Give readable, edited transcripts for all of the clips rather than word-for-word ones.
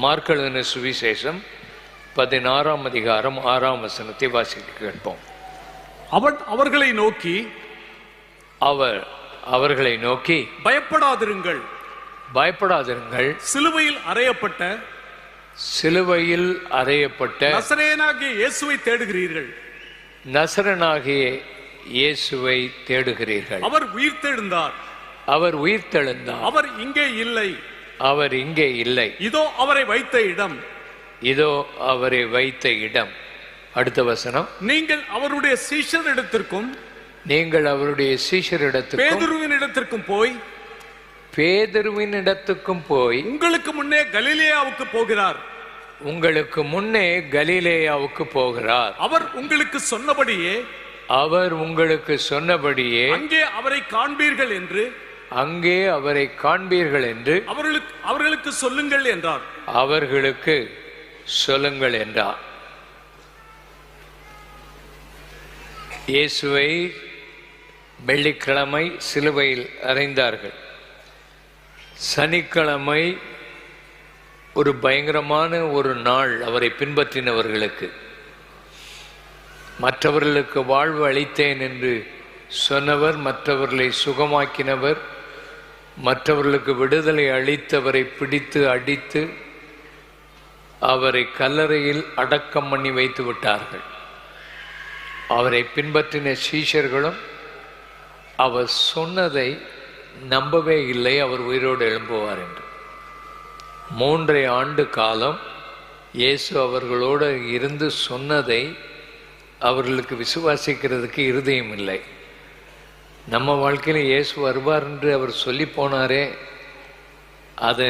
Mark எழுதின சுவிசேஷம் 16ஆம் அதிகாரம் 6ஆம் வசனத்தை வாசிக்க கேட்போம். அவன் அவர்களை நோக்கி பயப்படாதிருங்கள், சிலுவையில் அறையப்பட்ட நசரேயனாகிய இயேசுவை தேடுகிறீர்கள். அவர் உயிர்த்தெழுந்தார். அவர் இங்கே இல்லை. இதோ அவரை வைத்த இடம். அடுத்த வசனம், நீங்கள் அவருடைய சீஷரிடத்திற்கும் பேதுருவினிடத்திற்கும் போய் உங்களுக்கு முன்னே கலிலேயாவுக்கு போகிறார். அவர் உங்களுக்கு சொன்னபடியே அங்கே அவரை காண்பீர்கள் என்று அவர்களுக்கு சொல்லுங்கள் என்றார். இயேசுவை வெள்ளிக்கிழமை சிலுவையில் அறைந்தார்கள். சனிக்கிழமை ஒரு பயங்கரமான ஒரு நாள் அவரை பின்பற்றினவர்களுக்கு. மற்றவர்களுக்கு வாழ்வு அளித்தேன் என்று சொன்னவர், மற்றவர்களை சுகமாக்கினவர், மற்றவர்களுக்கு விடுதலை அளித்தவரை பிடித்து அடித்து அவரை கல்லறையில் அடக்கம் பண்ணி வைத்து விட்டார்கள். அவரை பின்பற்றின சீஷர்களும் அவர் சொன்னதை நம்பவே இல்லை, அவர் உயிரோடு எழும்புவார் என்று. 3 ஆண்டு காலம் இயேசு அவர்களோடு இருந்து சொன்னதை அவர்களுக்கு விசுவாசிக்கிறதுக்கு இருதயம் இல்லை. நம்ம வாழ்க்கையில் இயேசு வருவார் என்று அவர் சொல்லி போனாரே, அதை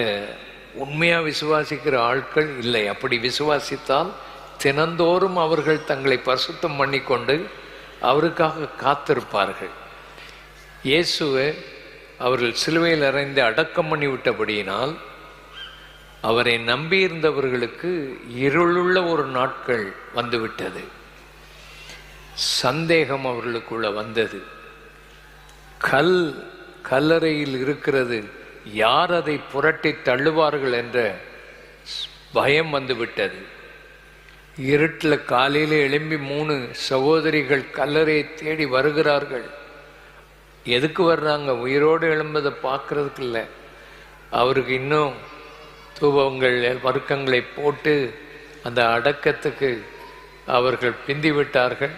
உண்மையாக விசுவாசிக்கிற ஆட்கள் இல்லை. அப்படி விசுவாசித்தால் தினந்தோறும் அவர்கள் தங்களை பரிசுத்தம் பண்ணிக்கொண்டு அவருக்காக காத்திருப்பார்கள். இயேசுவை அவர்கள் சிலுவையில் அறைந்து அடக்கம் பண்ணி விட்டபடியினால் அவரை நம்பியிருந்தவர்களுக்கு இருளுள்ள ஒரு நாட்கள் வந்துவிட்டது. சந்தேகம் அவர்களுக்குள்ள வந்தது. கல்லறையில் இருக்கிறது, யார் அதை புரட்டி தள்ளுவார்கள் என்ற பயம் வந்துவிட்டது. இருட்டில் காலையில் எழும்பி 3 சகோதரிகள் கல்லறையை தேடி வருகிறார்கள். எதுக்கு வர்றாங்க? உயிரோடு எழும்பதை பார்க்கறதுக்கு இல்லை. அவருக்கு இன்னும் தூபங்கள் வர்க்கங்களை போட்டு அந்த அடக்கத்துக்கு அவர்கள் பிந்திவிட்டார்கள்.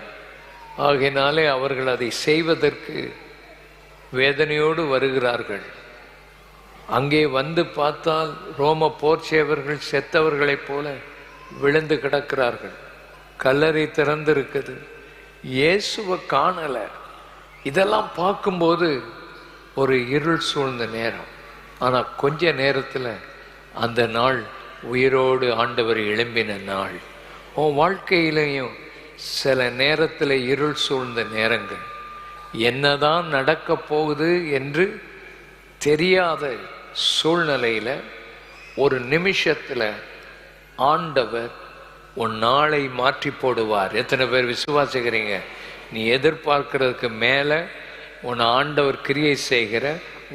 ஆகையினாலே அவர்கள் அதை செய்வதற்கு வேதனையோடு வருகிறார்கள். அங்கே வந்து பார்த்தால் ரோம போர் சேவர்கள் செத்தவர்களைப் போல விழுந்து கிடக்கிறார்கள். கல்லறை திறந்திருக்குது, இயேசுவை காணலை. இதெல்லாம் பார்க்கும்போது ஒரு இருள் சூழ்ந்த நேரம். ஆனால் கொஞ்ச நேரத்தில் அந்த நாள் உயிரோடு ஆண்டவர் எழும்பின நாள். உன் வாழ்க்கையிலையும் சில நேரத்தில் இருள் சூழ்ந்த நேரங்கள், என்னதான் நடக்க போகுது என்று தெரியாத சூழ்நிலையில் ஒரு நிமிஷத்தில் ஆண்டவர் உன் நாளை மாற்றி போடுவார். எத்தனை பேர் விசுவாசிக்கிறீங்க? நீ எதிர்பார்க்கிறதுக்கு மேலே உன் ஆண்டவர் கிரியை செய்கிற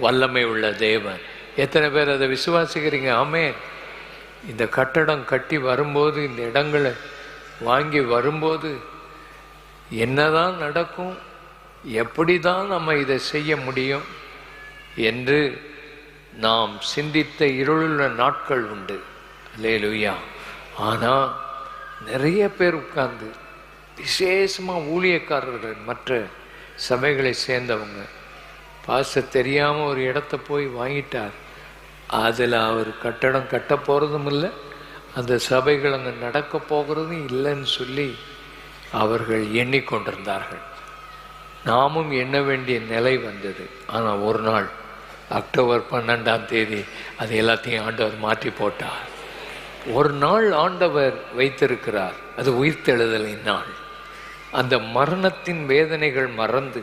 வல்லமை உள்ள தேவன். எத்தனை பேர் அதை விசுவாசிக்கிறீங்க? ஆமென். இந்த கட்டடம் கட்டி வரும்போது, இந்த இடங்களை வாங்கி வரும்போது என்னதான் நடக்கும், எப்படி தான் நம்ம இதை செய்ய முடியும் என்று நாம் சிந்தித்த இருளுள்ள நாட்கள் உண்டு. அல்லேலூயா. ஆனால் நிறைய பேர் உட்கார்ந்து விசேஷமாக ஊழியக்காரர்கள், மற்ற சபைகளை சேர்ந்தவங்க, தெரியாமல் ஒரு இடத்த போய் வாங்கிட்டார். அதில் அவர் கட்டடம் கட்ட போகிறதும் இல்லை, அந்த சபைகள் அங்கே நடக்க போகிறதும் இல்லைன்னு சொல்லி அவர்கள் எண்ணிக்கொண்டிருந்தார்கள். நாமும் எண்ண வேண்டிய நிலை வந்தது. ஆனால் ஒரு நாள் அக்டோபர் 12ஆம் தேதி அது எல்லாத்தையும் ஆண்டவர் மாற்றி போட்டார். ஒரு நாள் ஆண்டவர் வைத்திருக்கிறார், அது உயிர்த்தெழுதலின் நாள். அந்த மரணத்தின் வேதனைகள் மறந்து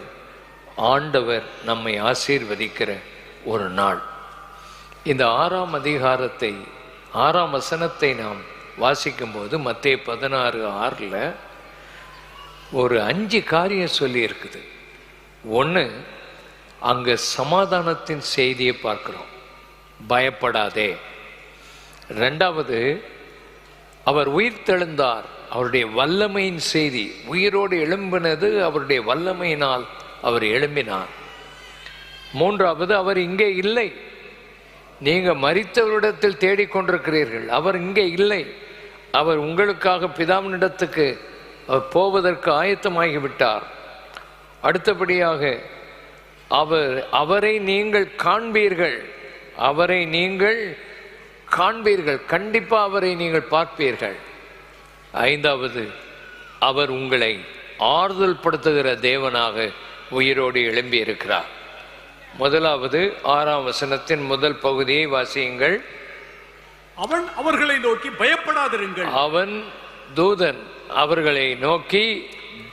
ஆண்டவர் நம்மை ஆசீர்வதிக்கிற ஒரு நாள். இந்த 6ஆம் அதிகாரத்தை 6ஆம் வசனத்தை நாம் வாசிக்கும்போது மத்தேயு 16:6 ஒரு 5 காரியம் சொல்லி இருக்குது. ஒன்று, அங்கே சமாதானத்தின் செய்தியை பார்க்கிறோம். பயப்படாதே. இரண்டாவது, அவர் உயிர்த்தெழுந்தார், அவருடைய வல்லமையின் செய்தி. உயிரோடு எழும்பினது அவருடைய வல்லமையினால் அவர் எழும்பினார். மூன்றாவது, அவர் இங்கே இல்லை. நீங்க மரித்தவரிடத்தில் தேடிக்கொண்டிருக்கிறீர்கள், அவர் இங்கே இல்லை. அவர் உங்களுக்காக பிதாவினிடத்துக்கு போவதற்கு ஆயத்தமாகிவிட்டார். அடுத்தபடியாக அவரை நீங்கள் காண்பீர்கள், அவரை நீங்கள் காண்பீர்கள், கண்டிப்பா அவரை நீங்கள் பார்ப்பீர்கள். ஐந்தாவது, அவர் உங்களை ஆறுதல் படுத்துகிற தேவனாக உயிரோடு எழும்பி இருக்கிறார். முதலாவது 6ஆம் வசனத்தின் முதல் பகுதியை வாசியுங்கள். அவன் அவர்களை நோக்கி பயப்படாதிருங்கள். அவன் தூதன் அவர்களை நோக்கி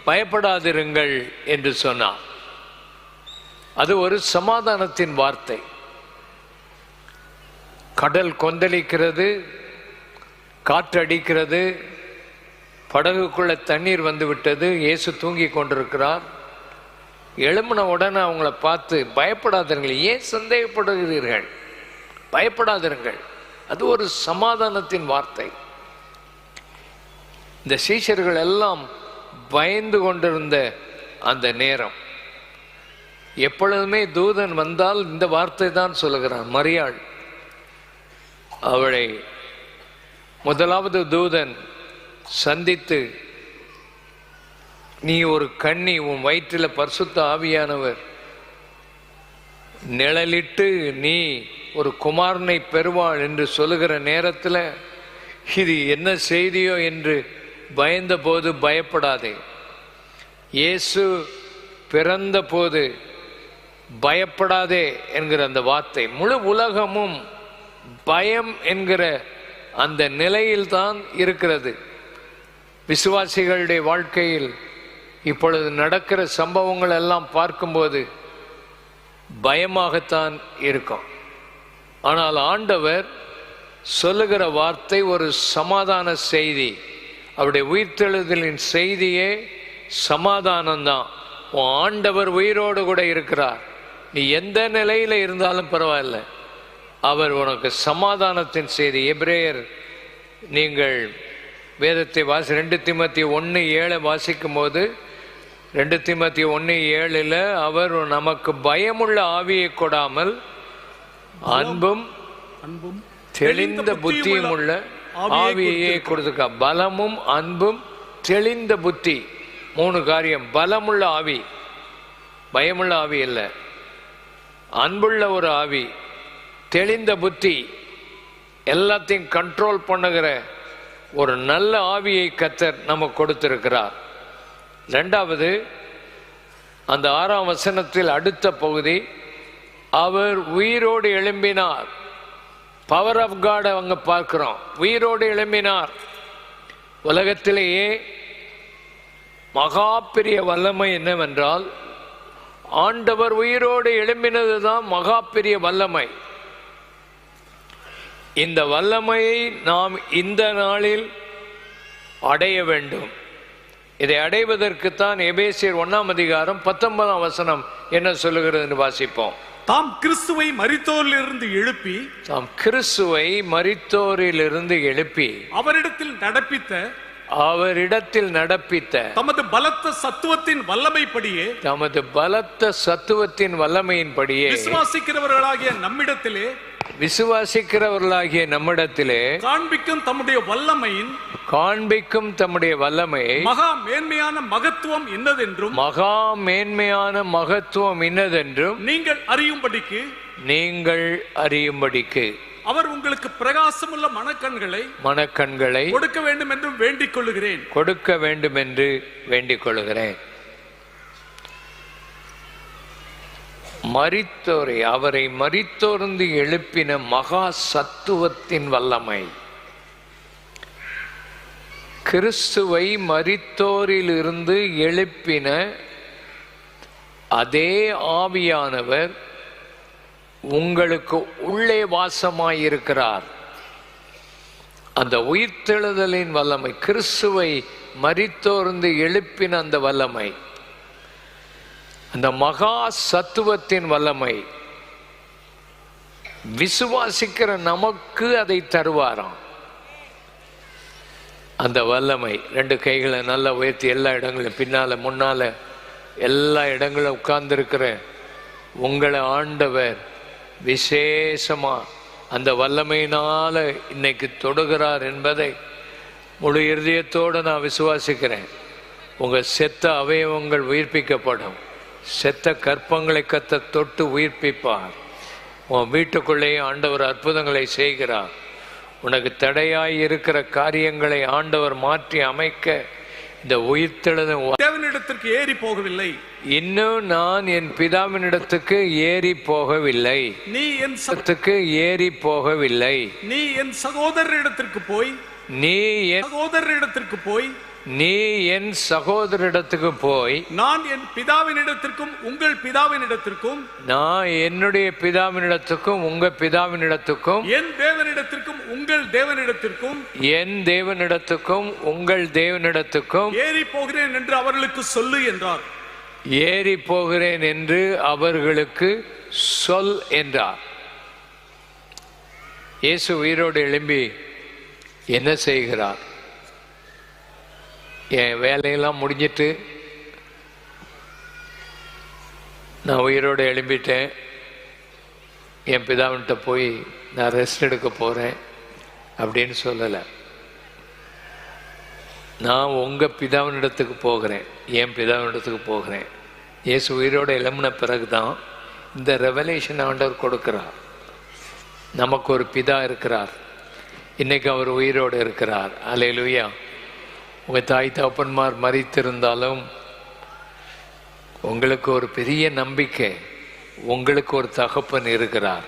பயப்படாதிருங்கள் என்று சொன்னான். அது ஒரு சமாதானத்தின் வார்த்தை. கடல் கொந்தளிக்கிறது, காற்றடிக்கிறது, படகுக்குள்ள தண்ணீர் வந்து விட்டது, இயேசு தூங்கி கொண்டிருக்கிறார். எழும்பின உடனே அவங்கள பார்த்து பயப்படாதீர்கள், ஏன் சந்தேகப்படுகிறீர்கள், பயப்படாதிருங்கள். அது ஒரு சமாதானத்தின் வார்த்தை. இந்த சீஷர்கள் எல்லாம் பயந்து கொண்டிருந்த அந்த நேரம். எப்பொழுதுமே தூதன் வந்தால் இந்த வார்த்தை தான் சொல்லுகிறான். மரியாள், அவளை முதலாவது தூதன் சந்தித்து, நீ ஒரு கன்னி, உன் வயிற்றில் பரிசுத்த ஆவியானவர் நிழலிட்டு நீ ஒரு குமாரனை பெறுவாள் என்று சொல்லுகிற நேரத்தில் இது என்ன செய்தியோ என்று பயந்த போது பயப்படாதே. இயேசு பிறந்த போது பயப்படாதே என்கிற அந்த வார்த்தை, முழு உலகமும் பயம் என்கிற அந்த நிலையில்தான் இருக்கிறது. விசுவாசிகளுடைய வாழ்க்கையில் இப்பொழுது நடக்கிற சம்பவங்கள் எல்லாம் பார்க்கும்போது பயமாகத்தான் இருக்கும். ஆனால் ஆண்டவர் சொல்லுகிற வார்த்தை ஒரு சமாதான செய்தி. அவருடைய உயிர்த்தெழுதலின் செய்தியே சமாதானம்தான். உன் ஆண்டவர் உயிரோடு கூட இருக்கிறார். நீ எந்த நிலையில் இருந்தாலும் பரவாயில்ல, அவர் உனக்கு சமாதானத்தின் செய்தி. எபிரேயர், நீங்கள் வேதத்தை 2 தீமோத்தேயு 1:7 வாசிக்கும் போது 2 தீமோத்தேயு 1:7 அவர் நமக்கு பயமுள்ள ஆவியை கொடாமல் அன்பும் தெளிந்த புத்தியும் உள்ள ஆவியை கொடுத்துக்க. பலமும் அன்பும் தெளிந்த புத்தி, 3 காரியம். பலமுள்ள ஆவி, பயமுள்ள ஆவி அல்ல, அன்புள்ள ஒரு ஆவி, தெளிந்த புத்தி, எல்லாத்தையும் கண்ட்ரோல் பண்ணுகிற ஒரு நல்ல ஆவியை கர்த்தர் நமக்கு கொடுத்திருக்கிறார். இரண்டாவது, அந்த 6ஆம் வசனத்தில் அடுத்த பகுதி, அவர் உயிரோடு எழும்பினார். பவர் ஆஃப் காட் அவங்க பார்க்கிறோம். உயிரோடு எழும்பினார். உலகத்திலேயே மகா பெரிய வல்லமை என்னவென்றால் ஆண்டவர் உயிரோடு எழும்பினது தான் மகா பெரிய வல்லமை. இந்த வல்லமையை நாம் இந்த நாளில் அடைய வேண்டும். இதை அடைவதற்குத்தான் எபேசியர் 1ஆம் அதிகாரம் 19ஆம் வசனம் என்ன சொல்லுகிறது வாசிப்போம். தாம் கிறிஸ்துவை மரித்தோரிலிருந்து எழுப்பி, தாம் கிறிஸ்துவை மரித்தோரிலிருந்து எழுப்பி அவரிடத்தில் நடப்பித்த தமது பலத்த சத்துவத்தின் வல்லமைப்படியே, தமது பலத்த சத்துவத்தின் வல்லமையின்படியே விசுவாசிக்கிறவர்களாகிய நம்மிடத்திலே காண்பிக்கும் தம்முடைய வல்லமையை மகா மேன்மையான மகத்துவம் இன்னதென்றும் நீங்கள் அறியும்படிக்கு அவர் உங்களுக்கு பிரகாசமுள்ள மனக்கண்களை கொடுக்க வேண்டும் என்று வேண்டிக் கொள்கிறேன். மரித்தோரை, அவரை மரித்தோர்ந்து எழுப்பின மகா சத்துவத்தின் வல்லமை, கிறிஸ்துவை மரித்தோரிலிருந்து எழுப்பின அதே ஆவியானவர் உங்களுக்கு உள்ளே வாசமாயிருக்கிறார். அந்த உயிர்த்தெழுதலின் வல்லமை, கிறிஸ்துவை மரித்தோர்ந்து எழுப்பின அந்த வல்லமை, அந்த மகா சத்துவத்தின் வல்லமை விசுவாசிக்கிற நமக்கு அதை தருவாராம். அந்த வல்லமை. ரெண்டு கைகளை நல்லா உயர்த்தி எல்லா இடங்களும் பின்னால முன்னால எல்லா இடங்களும் உட்கார்ந்துருக்கிற உங்களை ஆண்டவர் விசேஷமா அந்த வல்லமையினால இன்னைக்கு தொடுகிறார் என்பதை முழு இருதயத்தோடு நான் விசுவாசிக்கிறேன். உங்கள் செத்த அவயவங்கள் உயிர்ப்பிக்கப்படும். செத்த கற்பங்களை கத்த தொட்டு உயிர்ப்பிப்பார். உன் வீட்டுக்குள்ளேயே ஆண்டவர் அற்புதங்களை செய்கிறார். உனக்கு தடையாய் இருக்கிற காரியங்களை ஆண்டவர் மாற்றி அமைக்க இந்த உயிர்த்தெழுதல் தேவனிடத்திற்கு ஏறி போகவில்லை. இன்னும் நான் என் பிதாவினிடத்துக்கு ஏறி போகவில்லை. நீ என் ஏறி போகவில்லை. நீ என் சகோதரரிடத்திற்கு போய் நீ என் சகோதரரிடத்திற்கு போய் நீ என் சகோதரிடத்துக்கு போய் நான் என் பிதாவினிடத்திற்கும் உங்கள் பிதாவினிடத்திற்கும் நான் என்னுடைய பிதாவினிடத்துக்கும் உங்க பிதாவினிடத்துக்கும் என் தேவனிடத்திற்கும் உங்கள் தேவனிடத்திற்கும் என் தேவனிடத்துக்கும் உங்கள் தேவனிடத்துக்கும் ஏறி போகிறேன் என்று அவர்களுக்கு சொல்லு என்றார். ஏறி போகிறேன் என்று அவர்களுக்கு சொல் என்றார். இயேசு உயிரோடு எழும்பி என்ன செய்கிறார்? என் வேலையெல்லாம் முடிஞ்சிட்டு நான் உயிரோடு எழும்பிட்டேன், என் பிதாவின்கிட்ட போய் நான் ரெஸ்ட் எடுக்க போகிறேன் அப்படின்னு சொல்லலை. நான் உங்கள் பிதாவினிடத்துக்கு போகிறேன், என் பிதாவினிடத்துக்கு போகிறேன். இயேசு உயிரோடு எழும்பின பிறகு தான் இந்த ரெவலேஷன் ஆண்டவர் கொடுக்கிறார். நமக்கு ஒரு பிதா இருக்கிறார், இன்னைக்கு அவர் உயிரோடு இருக்கிறார். அல்லேலூயா. உங்கள் தாய் தகப்பன்மார் மரித்திருந்தாலும் உங்களுக்கு ஒரு பெரிய நம்பிக்கை, உங்களுக்கு ஒரு தகப்பன் இருக்கிறார்.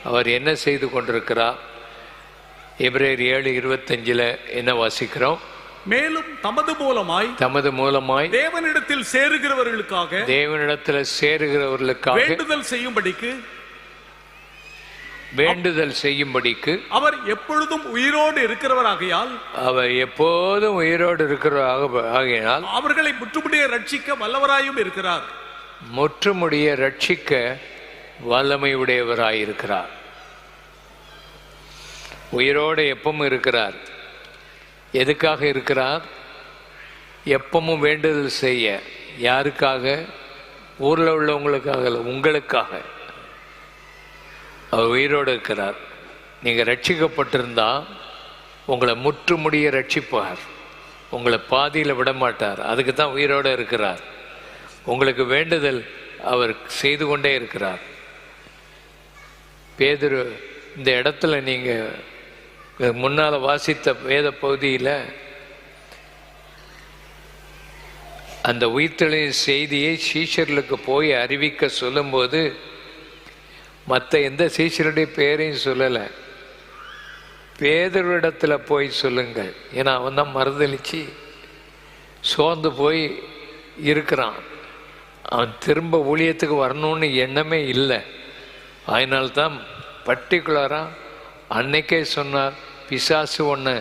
அவர் என்ன செய்து கொண்டிருக்கிறார்? எபிரேயர் 7:25 என்ன வாசிக்கிறோம்? மேலும் தமது மூலமாய் தேவனிடத்தில் சேருகிறவர்களுக்காக வேண்டுதல் செய்யும்படிக்கு அவர் எப்பொழுதும் உயிரோடு இருக்கிறவராகையால் அவர்களை முற்றுமுடிய ரட்சிக்க வல்லவராயும் இருக்கிறார். முற்றுமுடிய ரட்சிக்க வல்லமை உடையவராயிருக்கிறார். உயிரோடு எப்பவும் இருக்கிறார். எதுக்காக இருக்கிறார்? எப்பவும் வேண்டுதல் செய்ய. யாருக்காக? ஊரில் உள்ளவங்களுக்காக, உங்களுக்காக அவர் உயிரோடு இருக்கிறார். நீங்கள் ரட்சிக்கப்பட்டிருந்தா உங்களை முற்றுமுடிய ரட்சிப்பார், உங்களை பாதியில் விட மாட்டார். அதுக்கு தான் உயிரோடு இருக்கிறார். உங்களுக்கு வேண்டுதல் அவர் செய்து கொண்டே இருக்கிறார். பேதுரு இந்த இடத்துல நீங்கள் முன்னால் வாசித்த வேத பகுதியில் அந்த உயிர்த்தெழுதலின் செய்தியை சீஷர்களுக்கு போய் அறிவிக்க சொல்லும்போது மற்ற எந்த சீஷருடைய பேரையும் சொல்லலை. பேதுருவிடத்தில் போய் சொல்லுங்கள். ஏன்னா அவன் தான் மறுதளிச்சு சோர்ந்து போய் இருக்கிறான். அவன் திரும்ப ஊழியத்துக்கு வரணும்னு எண்ணமே இல்லை. அதனால்தான் பர்டிகுலராக அன்னைக்கே சொன்னார், பிசாசு ஒன்று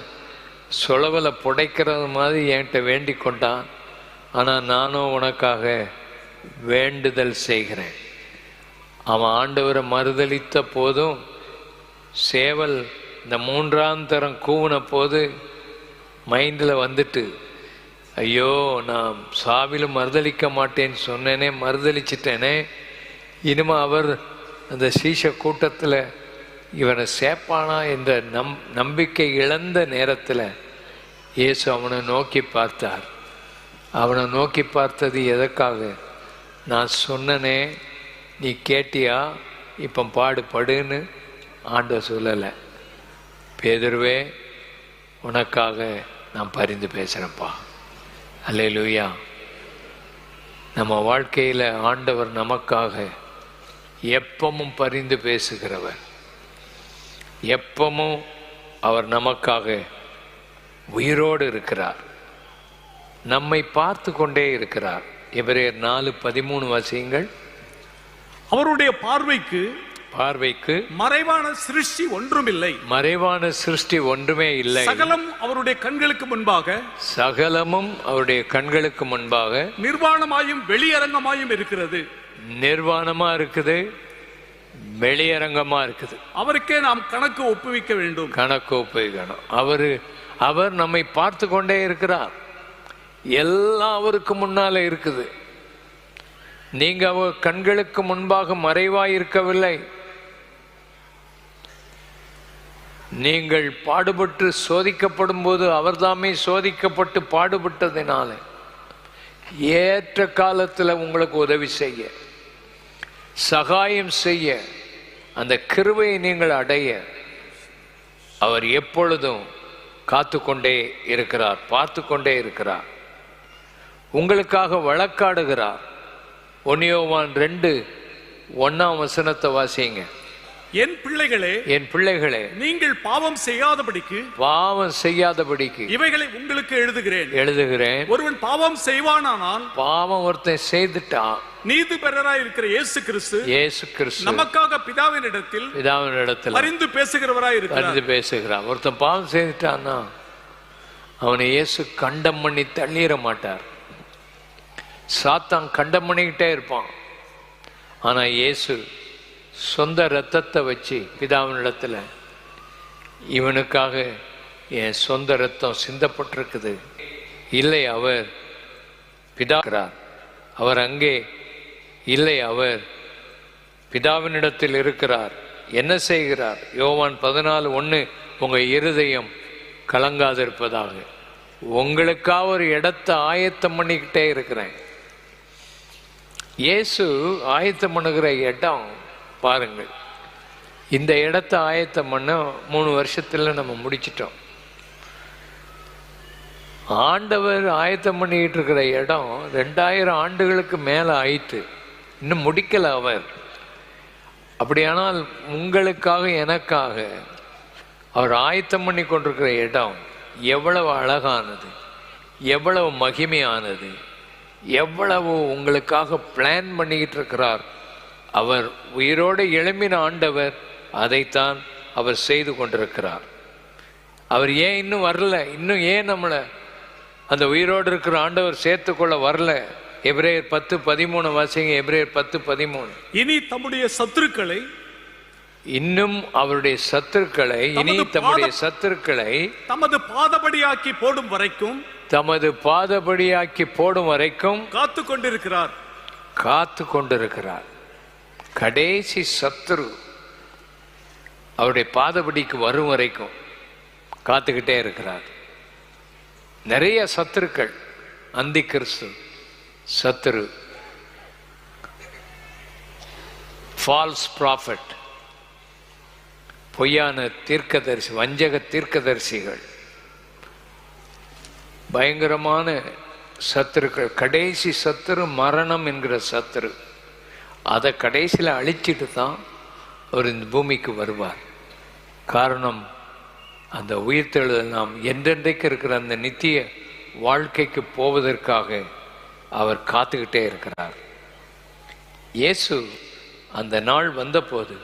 சொலவில் புடைக்கிறது மாதிரி என்கிட்ட வேண்டி கொண்டான், ஆனால் நானும் உனக்காக வேண்டுதல் செய்கிறேன். அவன் ஆண்டவரை மறுதளித்த போதும் சேவல் இந்த 3ஆம் தரம் கூவின போது மைண்டில் வந்துட்டு, ஐயோ நான் சாவிலும் மறுதளிக்க மாட்டேன்னு சொன்னேனே, மறுதளிச்சிட்டேனே, இனிமேல் அவர் அந்த சீஷ கூட்டத்தில் இவனை சேப்பானா என்ற நம்பிக்கை இழந்த நேரத்தில் இயேசு அவனை நோக்கி பார்த்தார். அவனை நோக்கி பார்த்தது எதற்காக? நான் சொன்னனே, நீ கேட்டியா, இப்போ பாடுபடுன்னு ஆண்டவர் சொல்லலை. பேதுருவே, உனக்காக நான் பரிந்து பேசுகிறேன்ப்பா. அல்லேலூயா. நம்ம வாழ்க்கையில் ஆண்டவர் நமக்காக எப்பவும் பரிந்து பேசுகிறவர். எப்பவும் அவர் நமக்காக உயிரோடு இருக்கிறார், நம்மை பார்த்து கொண்டே இருக்கிறார். எபிரேயர் 4:13 வாசியுங்கள். அவருடைய பார்வைக்கு மறைவான சிருஷ்டி ஒன்றுமில்லை. மறைவான சிருஷ்டி ஒன்றுமே இல்லை. சகலமும் அவருடைய கண்களுக்கு முன்பாக நிர்வாணமாயும் வெளியரங்கமாயும் இருக்கிறது. நிர்வாணமா இருக்குது, வெளியரங்கமா இருக்குது. அவருக்கே நாம் கணக்கு ஒப்புவிக்க வேண்டும். கணக்கு ஒப்புவிக்கணும். அவர் நம்மை பார்த்து கொண்டே இருக்கிறார். எல்லாம் அவருக்கு முன்னால இருக்குது. நீங்க அவர் கண்களுக்கு முன்பாக மறைவாய் இருக்கவில்லை. நீங்கள் பாடுபட்டு சோதிக்கப்படும் போது அவர்தாமே சோதிக்கப்பட்டு பாடுபட்டதினால ஏற்ற காலத்தில் உங்களுக்கு உதவி செய்ய, சகாயம் செய்ய, அந்த கிருபையை நீங்கள் அடைய அவர் எப்பொழுதும் காத்து கொண்டே இருக்கிறார், பார்த்து கொண்டே இருக்கிறார். உங்களுக்காக வழக்காடுகிறார். 1 யோவான் 2:1 வாசிங்க. என் பிள்ளைகளே, நீங்கள் பாவம் செய்யாதபடிக்கு இவைகளை உங்களுக்கு எழுதுகிறேன். ஒருவன் பாவம் செய்வானானால், பாவம் ஒருத்தன் செய்துட்டான், நீதிபரராய் இருக்கிற இயேசு கிறிஸ்து நமக்காக பிதாவினிடத்தில் பரிந்து பேசுகிறவராய் இருக்கிறார். ஒருத்தன் பாவம் செய்துட்டான்னா அவனை இயேசு கண்டம் பண்ணி தள்ளிட மாட்டார். சாத்தான் கண்டம் பண்ணிக்கிட்டே இருப்பான். ஆனா இயேசு சொந்த இரத்தத்தை வச்சு பிதாவினிடத்தில், இவனுக்காக என் சொந்த இரத்தம் சிந்தப்பட்டிருக்குது. இல்லை, அவர் பிதாக்கிறார், அவர் அங்கே இல்லை, அவர் பிதாவினிடத்தில் இருக்கிறார். என்ன செய்கிறார்? யோவான் 14:1, உங்க இருதயம் கலங்காதிருப்பதாக. உங்களுக்காக ஒரு இடத்தை ஆயத்தம் பண்ணிக்கிட்டே இருக்கிறேன். இயேசு ஆயத்தம் பண்ணுகிற இடம் பாருங்கள். இந்த இடத்தை ஆயத்தம் பண்ண 3 வருஷத்துல நம்ம முடிச்சிட்டோம். ஆண்டவர் ஆயத்தம் பண்ணிக்கிட்டு இருக்கிற இடம் 2000 ஆண்டுகளுக்கு மேலே ஆயிட்டு, இன்னும் முடிக்கல அவர். அப்படியானால் உங்களுக்காக எனக்காக அவர் ஆயத்தம் பண்ணி கொண்டிருக்கிற இடம் எவ்வளவு அழகானது, எவ்வளவு மகிமையானது, எவ்வளவு உங்களுக்காக பிளான் பண்ணிக்கிட்டு இருக்கிறார். அவர் உயிரோடு எழும்பின ஆண்டவர், அதைத்தான் அவர் செய்து கொண்டிருக்கிறார். அவர் ஏன் இன்னும் வரல? இன்னும் ஏன் நம்மளை அந்த உயிரோடு இருக்கிற ஆண்டவர் சேர்த்துக்கொள்ள வரல? எபிரேயர் 10:13 வாசிங்க. எபிரேயர் 10:13. இனி தம்முடைய சத்துருக்களை, இன்னும் அவருடைய சத்துருக்களை, இனி தம்முடைய சத்துருக்களை தமது பாதபடியாக்கி போடும் வரைக்கும், காத்து கொண்டிருக்கிறார். கடைசி சத்துரு அவருடைய பாதபடிக்கு வரும் வரைக்கும் காத்துக்கிட்டே இருக்கிறார். நிறைய சத்துருக்கள், அந்தி கிறிஸ்து சத்துரு, ஃபால்ஸ் ப்ராஃபட், பொய்யான தீர்க்கதரிசி, வஞ்சக தீர்க்கதரிசிகள், பயங்கரமான சத்துருக்கள். கடைசி சத்துரு மரணம் என்கிற சத்துரு. அதை கடைசியில் அழிச்சிட்டு தான் அவர் இந்த பூமிக்கு வருவார். காரணம், அந்த உயிர்த்தெழுதல் நாம் என்றென்றைக்கு இருக்கிற அந்த நித்திய வாழ்க்கைக்கு போவதற்காக அவர் காத்துக்கிட்டே இருக்கிறார். இயேசு அந்த நாள் வந்தபோது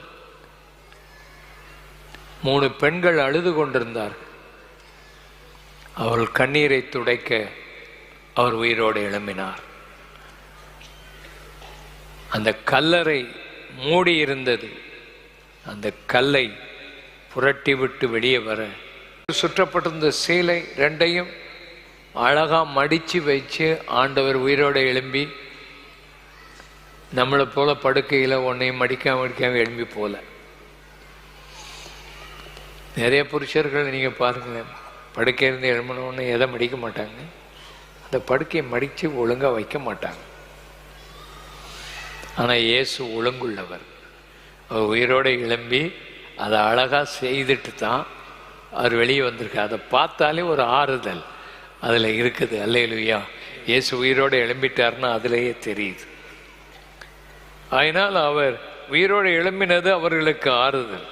3 பெண்கள் அழுது கொண்டிருந்தார்கள். அவர்கள் கண்ணீரை துடைக்க அவர் உயிரோடு எழும்பினார். அந்த கல்லறை மூடி இருந்தது. அந்த கல்லை புரட்டி விட்டு வெளியே வர சுற்றப்பட்டிருந்த சீலை 2ஐயும் அழகா மடிச்சு வச்சு ஆண்டவர் உயிரோடு எழும்பி, நம்மளை போல படுக்கையில் ஒன்றையும் மடிக்காம எழும்பி போல. நிறைய புருஷர்கள் நீங்கள் பாருங்களேன், படுக்கையிலிருந்து எழும்பினோன்னு எதை மடிக்க மாட்டாங்க, அந்த படுக்கையை மடித்து ஒழுங்காக வைக்க மாட்டாங்க. ஆனால் இயேசு ஒழுங்குள்ளவர். அவர் உயிரோடு எழும்பி அதை அழகாக செய்துட்டு தான் அவர் வெளியே வந்திருக்கு. அதை பார்த்தாலே ஒரு ஆறுதல் அதில் இருக்குது. அல்லேலூயா. இயேசு உயிரோடு எழும்பிட்டார்னா அதிலேயே தெரியுது. அதனால் அவர் உயிரோடு எழும்பினது அவர்களுக்கு ஆறுதல்.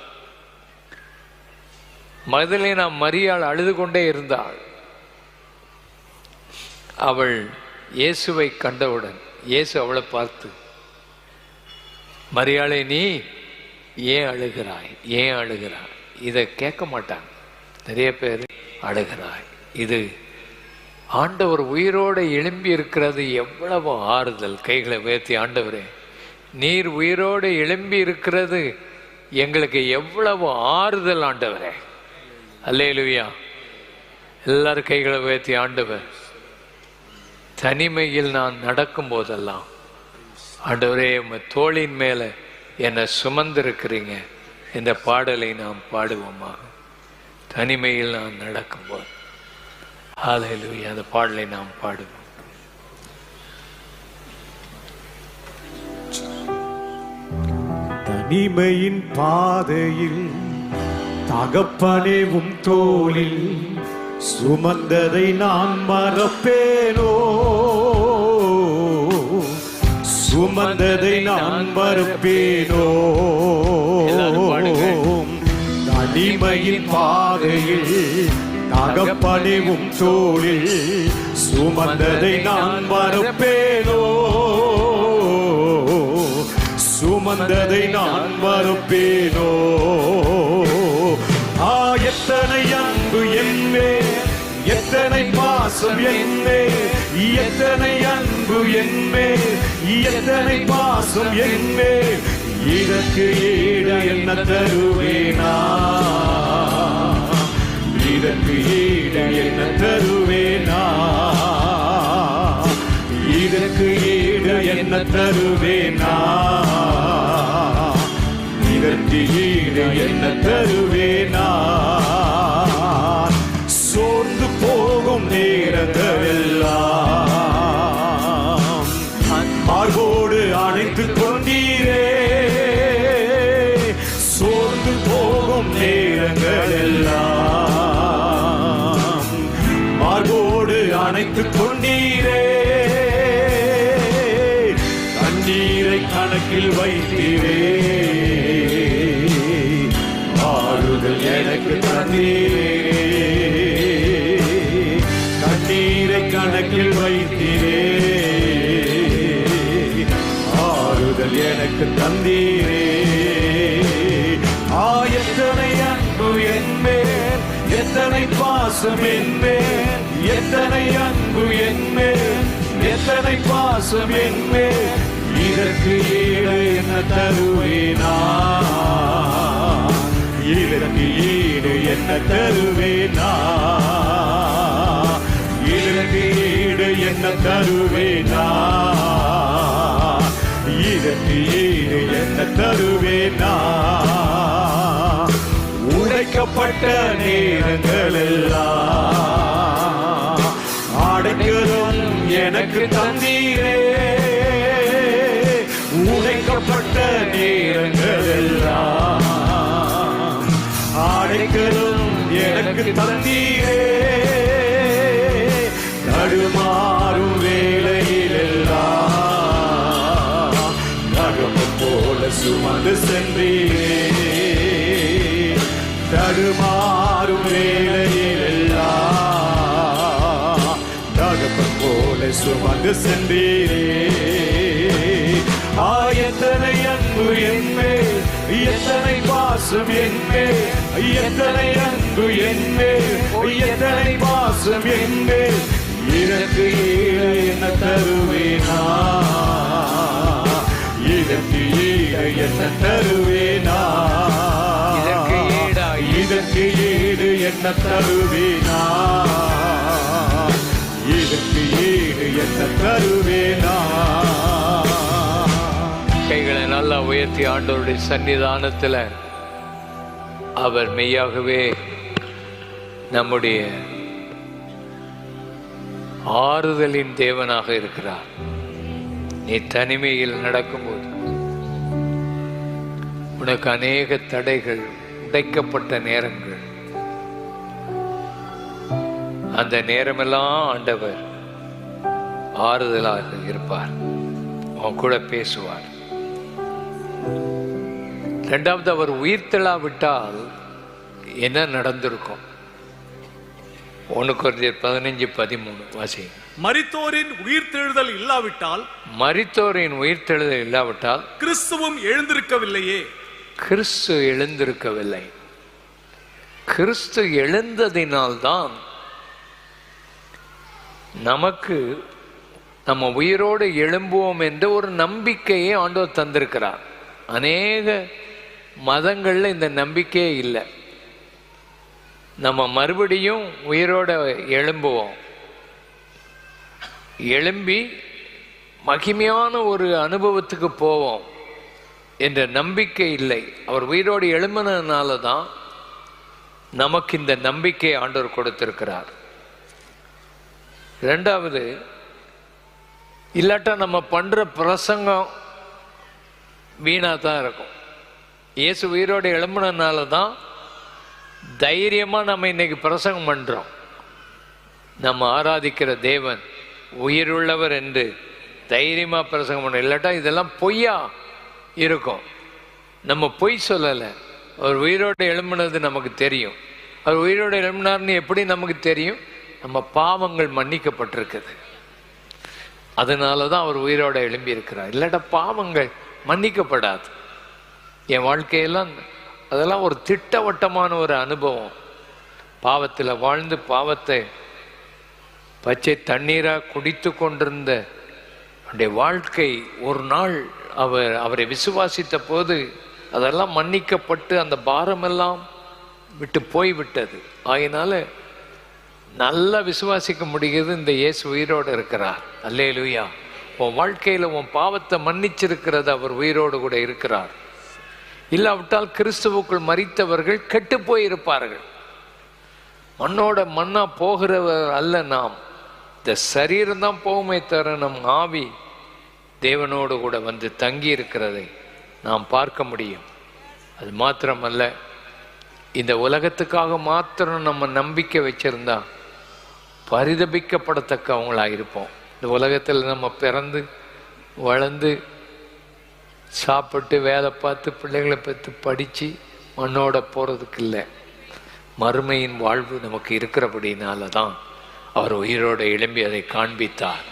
மகதலேனா மரியாள் அழுது கொண்டே இருந்தாள். அவள் இயேசுவை கண்டவுடன் இயேசு அவளை பார்த்து, மரியாளே நீ ஏன் அழுகிறாய், ஏன் அழுகிறாய்? இதை கேட்க மாட்டாங்க நிறைய பேர். அழுகிறாய், இது ஆண்டவர் உயிரோடு எழும்பி இருக்கிறது எவ்வளவு ஆறுதல். கைகளை உயர்த்தி, ஆண்டவரே நீர் உயிரோடு எழும்பி இருக்கிறது எங்களுக்கு எவ்வளவு ஆறுதல் ஆண்டவரே. அல்லேலூயா. எல்லாரும் கைகளை உயர்த்தி, ஆண்டவர் தனிமையில் நான் நடக்கும் போதெல்லாம் ஆண்டவரே உங்கள் தோளின் மேலே என்னை சுமந்திருக்கிறீங்க. இந்த பாடலை நாம் பாடுவோமாக. தனிமையில் நான் நடக்கும்போது. ஹல்லேலூயா. அந்த பாடலை நாம் பாடுவோம். தனிமையின் பாதையில் தகப்பனே உம் தோளில் சுமந்ததை நான் மறப்பேனோ, சுமந்ததை நான் மறப்பேனோ. தனிமையின் பாதையில் தகப்பனே உம் தோளில் சுமந்ததை நான் மறப்பேனோ, சுமந்ததை நான் மறப்பேனோ. எத்தனை அன்பு என்னே, எத்தனை பாசம் என்னே, எத்தனை அன்பு என்னே, எத்தனை பாசம் என்னே. இதற்கு ஈடு என்ன தருவேனா, இதற்கு ஈடு என்ன தருவேனா, இதற்கு ஈடு என்ன தருவேனா, இதற்கு ஈடு என்ன தருவேனா. சோர்ந்து போகும் நேரங்களெல்லாம் மார்போடு அணைத்துக் கொண்டீரே, சோர்ந்து போகும் நேரங்களெல்லாம் மார்போடு அணைத்துக் கொண்டீரே. தண்ணீரை கணக்கில் வைத்தீரே, ஆறுதல் எனக்கு தந்தீரே. தண்ணீரை கணக்கில் வைத்தீரே, ஆறுதல் எனக்கு தந்தீரே. எத்தனை அன்பு என்மேல், எத்தனை பாசம் என்மேல், எத்தனை அன்பு என்மேல், எத்தனை பாசம் என்மேல். இதற்கு ஈடு என்ன தருவேனா, இதற்கு ஈடு என்ன தருவேனா, இதற்கு ஈடு என்ன தருவேனா, இதற்கு ஈடு என்ன தருவேனா. உடைக்கப்பட்ட நேரங்கள் எல்லாம் அடைக்கலும் எனக்கு தந்தீரே, உடைக்கப்பட்ட நேரங்கள் எல்லாம் அடைக்கலும் எனக்கு தந்தீரே. நடுமாறும் வேளையில் எல்லாம் நகம போல சுமந்து சென்றீரே, நடுமாறும் வேளையில் எல்லாம் நகம போல சுமந்து சென்றீரே. எத்தனை அன்பு என்மேல், எத்தனை பாசம் என்மேல், எத்தனை அன்பு என்மேல், எத்தனை பாசம் என்மேல். இதற்கு ஈடு என்ன தருவேனா, இதற்கு ஈடு என்ன தருவேனா, இதற்கு ஈடு என்ன தருவேனா, இதற்கு ஈடு என்ன தருவேனா. கைகளை நல்லா உயர்த்தி ஆண்டவருடைய சன்னிதானத்தில் அவர் மெய்யாகவே நம்முடைய ஆறுதலின் தேவனாக இருக்கிறார். நீ தனிமையில் நடக்கும்போது உனக்கு அநேக தடைகள், உடைக்கப்பட்ட நேரங்கள், அந்த நேரமெல்லாம் ஆண்டவர் ஆறுதலாக இருப்பார், அவன் கூட பேசுவார். இரண்டாவது, அவர் உயிர்த்தெழாவிட்டால் என்ன நடந்திருக்கும்? 1 கொரிந்தியர் 15:13 வாசி. மரித்தோரின் உயிர்த்தெழுதல் இல்லாவிட்டால், மரித்தோரின் உயிர்த்தெழுதல் இல்லாவிட்டால் கிறிஸ்துவும் எழுந்திருக்கவில்லையே. கிறிஸ்து எழுந்திருக்கவில்லை. கிறிஸ்து எழுந்ததினால்தான் நமக்கு நம்ம உயிரோடு எழும்புவோம் என்ற ஒரு நம்பிக்கையை ஆண்டவர் தந்திருக்கிறார். அநேக மதங்களில் இந்த நம்பிக்கையே இல்லை. நம்ம மறுபடியும் உயிரோட எழும்புவோம், எழும்பி மகிமையான ஒரு அனுபவத்துக்கு போவோம் என்ற நம்பிக்கை இல்லை. அவர் உயிரோடு எழும்பினதுனால தான் நமக்கு இந்த நம்பிக்கை ஆண்டவர் கொடுத்திருக்கிறார். ரெண்டாவது, இல்லாட்டா நம்ம பண்ணுற பிரசங்கம் வீணாக தான் இருக்கும். இயேசு உயிரோடு எழும்பினதுனால தான் தைரியமாக நம்ம இன்னைக்கு பிரசங்கம் பண்ணுறோம். நம்ம ஆராதிக்கிற தேவன் உயிருள்ளவர் என்று தைரியமாக பிரசங்கம் பண்ண. இல்லாட்டா இதெல்லாம் பொய்யா இருக்கும். நம்ம பொய் சொல்லலை. அவர் உயிரோடு எழும்பினது நமக்கு தெரியும். அவர் உயிரோடு எழும்பினார்னு எப்படி நமக்கு தெரியும்? நம்ம பாவங்கள் மன்னிக்கப்பட்டிருக்குது, அதனால தான் அவர் உயிரோடு எழும்பி இருக்கிறார். இல்லாட்டா பாவங்கள் மன்னிக்கப்படாது. என் வாழ்க்கையெல்லாம் அதெல்லாம் ஒரு திட்டவட்டமான ஒரு அனுபவம். பாவத்தில் வாழ்ந்து பாவத்தை பச்சை தண்ணீராக குடித்து கொண்டிருந்த அவருடைய வாழ்க்கை ஒரு நாள் அவரை விசுவாசித்த போது அதெல்லாம் மன்னிக்கப்பட்டு அந்த பாரமெல்லாம் விட்டு போய்விட்டது. ஆகினால நல்லா விசுவாசிக்க முடிகிறது, இந்த இயேசு உயிரோடு இருக்கிறார். அல்லேலூயா. உன் வாழ்க்கையில் உன் பாவத்தை மன்னிச்சிருக்கிறது அவர் உயிரோடு கூட இருக்கிறார். இல்லாவிட்டால் கிறிஸ்துவுக்குள் மரித்தவர்கள் கெட்டு போயிருப்பார்கள். மண்ணோட மண்ணா போகிறவர் அல்ல நாம். இந்த சரீரம் தான் போகுமே தவிர நம் ஆவி தேவனோடு கூட வந்து தங்கி இருக்கிறதை நாம் பார்க்க முடியும். அது மாத்திரமல்ல, இந்த உலகத்துக்காக மாத்திரம் நம்ம நம்பிக்கை வச்சிருந்தா பரிதபிக்கப்படத்தக்கவங்களாக இருப்போம். இந்த உலகத்தில் நம்ம பிறந்து வளர்ந்து சாப்பிட்டு வேலை பார்த்து பிள்ளைகளை பார்த்து படித்து மண்ணோட போகிறதுக்கு இல்லை. மறுமையின் வாழ்வு நமக்கு இருக்கிறபடினால தான் அவர் உயிரோடு எழும்பி அதை காண்பித்தார்.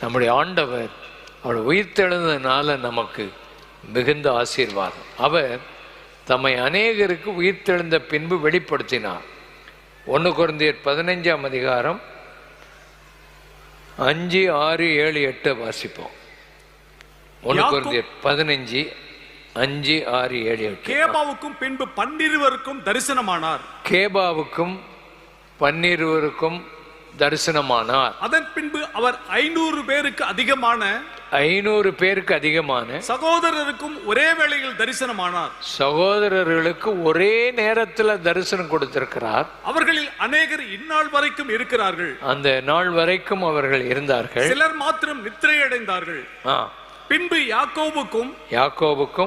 நம்முடைய ஆண்டவர் அவர் உயிர்த்தெழுந்ததுனால நமக்கு மிகுந்த ஆசீர்வாதம். அவர் தம்மை அநேகருக்கு உயிர்த்தெழுந்த பின்பு வெளிப்படுத்தினார். 1 கொரிந்தியர் 15ஆம் அதிகாரம் 5, 6, 7, 8 வாசிப்போம். 1 கொரிந்தியர் 15, 5, 6, 7, 8. கேபாவுக்கும் பின்பு 12 தரிசனமானார். கேபாவுக்கும் 12 தரிசனமானார். அதன் பின்பு அவர் 500 பேருக்கு அதிகமான சகோதரருக்கும் ஒரே வேளையில் தரிசனமானார். சகோதரர்களுக்கு ஒரே நேரத்தில் தரிசனம் கொடுத்திருக்கிறார். அவர்களில் அநேகர் இந்நாள் வரைக்கும் இருக்கிறார்கள். அந்த நாள் வரைக்கும் அவர்கள் இருந்தார்கள். சிலர் மாத்திரம் நித்திரையடைந்தார்கள். பின்பு யாக்கோபுக்கும்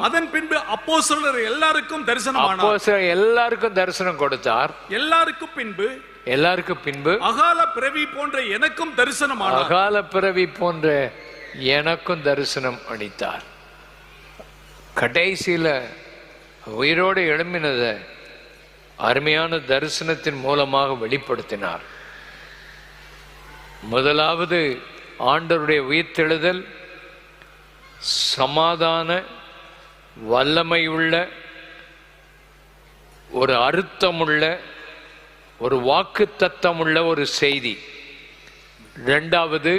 அதன் பின்பு அப்போஸ்தலர் எல்லாருக்கும் தரிசனமானார். அப்போஸ்தலர் எல்லாருக்கும் தரிசனம் கொடுத்தார். எல்லாருக்கும் பின்பு அகால பிறவி போன்ற எனக்கும் தரிசனமானார். அகால பிறவி போன்ற எனக்கும் தரிசனம் அளித்தார். கடைசியில உயிரோடு எழும்பினத அருமையான தரிசனத்தின் மூலமாக வெளிப்படுத்தினார். முதலாவது ஆண்டவருடைய உயிர்த்தெழுதல் சமாதான வல்லமையுள்ள ஒரு அர்த்தமுள்ள ஒரு வாக்குத்தத்தமுள்ள ஒரு செய்தி. இரண்டாவது,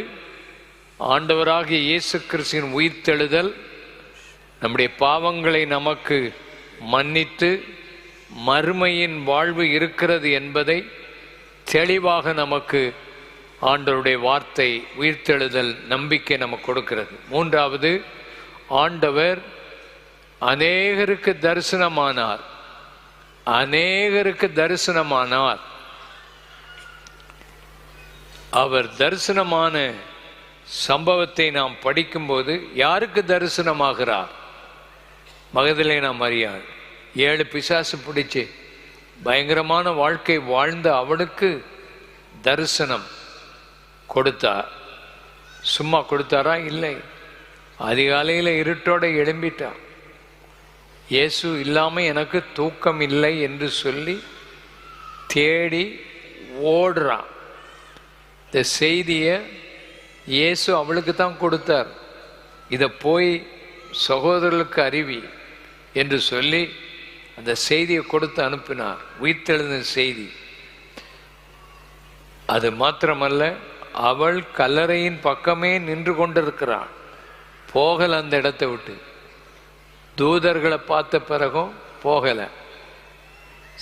ஆண்டவராகிய இயேசு கிறிஸ்துவின் உயிர்த்தெழுதல் நம்முடைய பாவங்களை நமக்கு மன்னித்து மறுமையின் வாழ்வு இருக்கிறது என்பதை தெளிவாக நமக்கு ஆண்டவருடைய வார்த்தை உயிர்த்தெழுதல் நம்பிக்கை நமக்கு கொடுக்கிறது. மூன்றாவது, ஆண்டவர் அநேகருக்கு தரிசனமானார். அவர் தரிசனமான சம்பவத்தை நாம் படிக்கும்போது யாருக்கு தரிசனமாகிறார்? மகதலேனா மரியாள் 7 பிசாசு பிடிச்சு பயங்கரமான வாழ்க்கை வாழ்ந்த அவளுக்கு தரிசனம் கொடுத்தார். சும்மா கொடுத்தாரா? இல்லை. அதிகாலையில் இருட்டோட எழும்பிட்டார். இயேசு இல்லாமல் எனக்கு தூக்கம் இல்லை என்று சொல்லி தேடி ஓடுறான். இந்த செய்தியை இயேசு அவளுக்கு தான் கொடுத்தார். இதை போய் சகோதரர்களுக்கு அறிவி என்று சொல்லி அந்த செய்தியை கொடுத்து அனுப்பினார். உயிர்த்தெழுந்த செய்தி. அது மாத்திரமல்ல, அவள் கல்லறையின் பக்கமே நின்று கொண்டிருக்கிறாள். போகல அந்த இடத்தை விட்டு. தூதர்களை பார்த்த பிறகும் போகலை.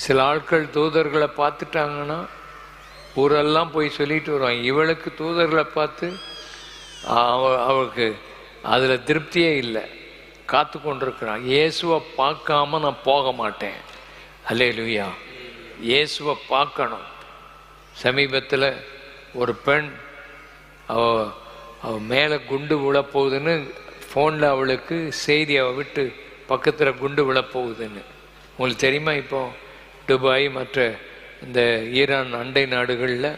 சில ஆட்கள் தூதர்களை பார்த்துட்டாங்கன்னா ஊரெல்லாம் போய் சொல்லிட்டு வருவாங்க. இவளுக்கு தூதர்களை பார்த்து அவளுக்கு அதில் திருப்தியே இல்லை, காத்து கொண்டிருக்கிறான். இயேசுவை பார்க்காம நான் போக மாட்டேன். அல்லேலூயா. இயேசுவை பார்க்கணும். சமீபத்தில் ஒரு பெண் அவள் மேலே குண்டு விழப்போகுதுன்னு ஃபோனில் அவளுக்கு செய்தி, அவள் விட்டு பக்கத்தில் குண்டு விழப்போகுதுன்னு. உங்களுக்கு தெரியுமா? இப்போ துபாய் மற்ற இந்த ஈரான் அண்டை நாடுகளில்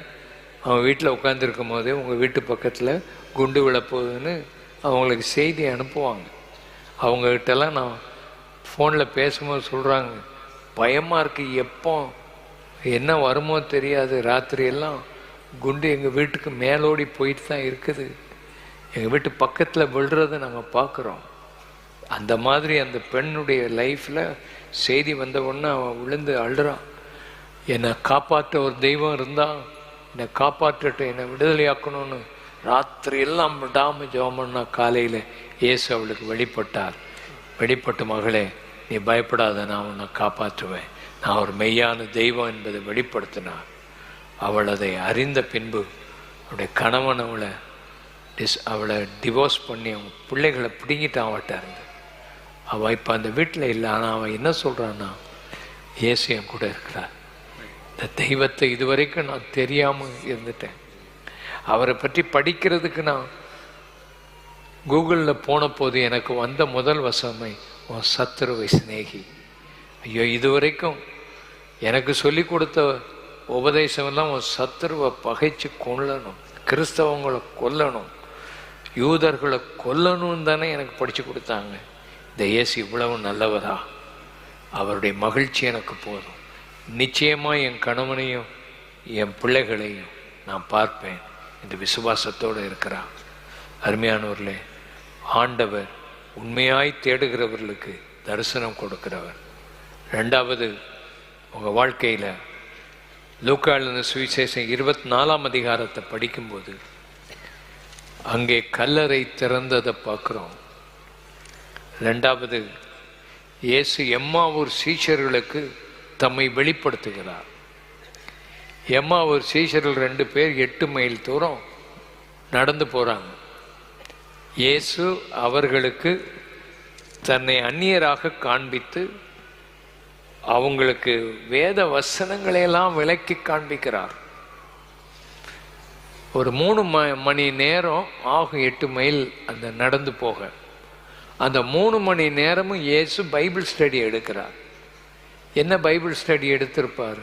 அவன் வீட்டில் உட்காந்துருக்கும் போதே உங்கள் வீட்டு பக்கத்தில் குண்டு விழப்போகுதுன்னு அவங்களுக்கு செய்தி அனுப்புவாங்க. அவங்ககிட்டலாம் நான் ஃபோனில் பேசும்போது சொல்கிறாங்க, பயமாக இருக்குது, எப்போ என்ன வருமோ தெரியாது, ராத்திரியெல்லாம் குண்டு எங்கள் வீட்டுக்கு மேலோடி போயிட்டு தான் இருக்குது, எங்கள் வீட்டு பக்கத்தில் விழுறதை நாங்கள் பார்க்குறோம். அந்த மாதிரி அந்த பெண்ணுடைய லைஃப்பில் செய்தி வந்த உடனே அவன் விழுந்து அழுறான். என்னை காப்பாற்ற ஒரு தெய்வம் இருந்தால் என்னை காப்பாற்றட்டும், என்னை விடுதலையாக்கணும்னு ராத்திரி எல்லாம் விடாமல் ஜெபம் பண்ணா. காலையில் இயேசு அவளுக்கு வெளிப்பட்டார். வெளிப்பட்ட மகளே, நீ பயப்படாத, நான் உன்னை காப்பாற்றுவேன், நான் ஒரு மெய்யான தெய்வம் என்பதை வெளிப்படுத்தினார். அவள் அதை அறிந்த பின்பு அவளுடைய கணவன் அவளை டிவோர்ஸ் பண்ணி அவங்க பிள்ளைகளை பிடிங்கிட்டான் அவட்ட இருந்து. அவள் இப்போ அந்த வீட்டில் இல்லை. ஆனால் அவன் என்ன சொல்கிறான்னா, இயேசு என் கூட இருக்கிறார். இந்த தெய்வத்தை இதுவரைக்கும் நான் தெரியாமல் இருந்துட்டேன். அவரை பற்றி படிக்கிறதுக்கு நான் கூகுளில் போன போது எனக்கு வந்த முதல் வசமை, உன் சத்துருவை சிநேகி. ஐயோ, இதுவரைக்கும் எனக்கு சொல்லி கொடுத்த உபதேசமெல்லாம் உன் சத்துருவை பகைச்சு கொல்லணும், கிறிஸ்தவங்களை கொல்லணும், யூதர்களை கொல்லணும் தானே எனக்கு படித்து கொடுத்தாங்க. இந்த இயேசு இவ்வளவு நல்லவரா? அவருடைய மகிழ்ச்சி எனக்கு போதும். நிச்சயமாக என் கணவனையும் என் பிள்ளைகளையும் நான் பார்ப்பேன். இந்த விசுவாசத்தோடு இருக்கிறான். அருமையானவர்களே, ஆண்டவர் உண்மையாய் தேடுகிறவர்களுக்கு தரிசனம் கொடுக்கிறவர். ரெண்டாவது, உங்கள் வாழ்க்கையில் லூக்கான சுவிசேஷம் 24ஆம் அதிகாரத்தை படிக்கும்போது அங்கே கல்லறை திறந்ததை பார்க்குறோம். ரெண்டாவது, இயேசு எம்மாவூர் சீஷர்களுக்கு தம்மை வெளிப்படுத்துகிறார். எம்மாவூர் சீஷர்கள் 2 பேர் 8 மைல் தூரம் நடந்து போகிறாங்க. இயேசு அவர்களுக்கு தன்னை அந்நியராக காண்பித்து அவங்களுக்கு வேத வசனங்களையெல்லாம் விளக்கி காண்பிக்கிறார். ஒரு 3 மணி நேரம் ஆகும் 8 மைல் அந்த நடந்து போக. அந்த 3 மணி நேரமும் இயேசு பைபிள் ஸ்டடி எடுக்கிறார். என்ன பைபிள் ஸ்டடி எடுத்திருப்பார்?